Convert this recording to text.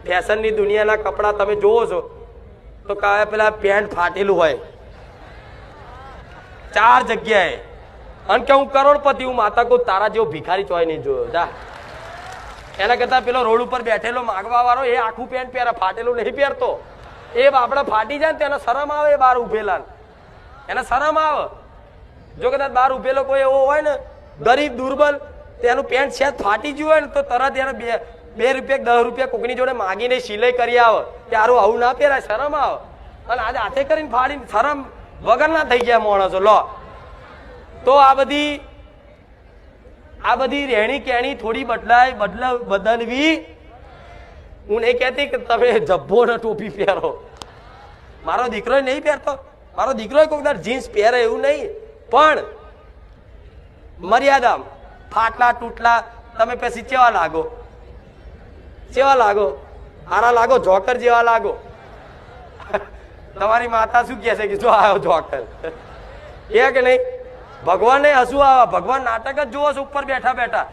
ફેશનની દુનિયાના કપડા તમે જોવો છો તો પેલા પેન્ટ ફાટેલું હોય 4 જગ્યાએ, અને કે હું કરોડપતિ, હું માતા કહું તારા જેવો ભિખારી ચોય નહીં જોયો જા. એના કરતા પેલો રોડ ઉપર બેઠેલો માગવા વાળો એ આખું પેન્ટ પહેરે, ફાટેલું નહીં પહેરતો. એ આપણે ફાટી જાય ને તેને શરમ આવે, એ બહાર ઉભેલા એને શરમ આવે. જો કદાચ બહાર ઉભેલો કોઈ એવો હોય ને ગરીબ દુર્બલ, તેનું પેન્ટ છે ફાટી ગયું હોય ને તો તરત એને 2 રૂપિયા 10 રૂપિયા કોકની જોડે માગીને સિલાઈ કરી આવે કે આરું આવું ના પહેરાય, શરમ આવે. અને આજે હાથે કરીને ફાડીને શરમ વગર ના થઈ ગયા માણસો. લો તો આ બધી રહેણી કેણી થોડી બદલવી. હું નહીં કહેતી કે તમે જબ્બો ને ટોપી પહેરો. મારો દીકરો નહીં પહેરતો, મારો દીકરો કોઈક જીન્સ પહેરે એવું નહીં, પણ મર્યાદા. ફાટલા તૂટલા તમે પછી કેવા લાગો, આરા લાગો, જોકર જેવા લાગો. તમારી માતા શું કહે છે કે જો આવ્યો જોકર, એ કે નહીં? ભગવાનને હસવું આવે, ભગવાન નાટક જ જુઓ છો ઉપર બેઠા બેઠા.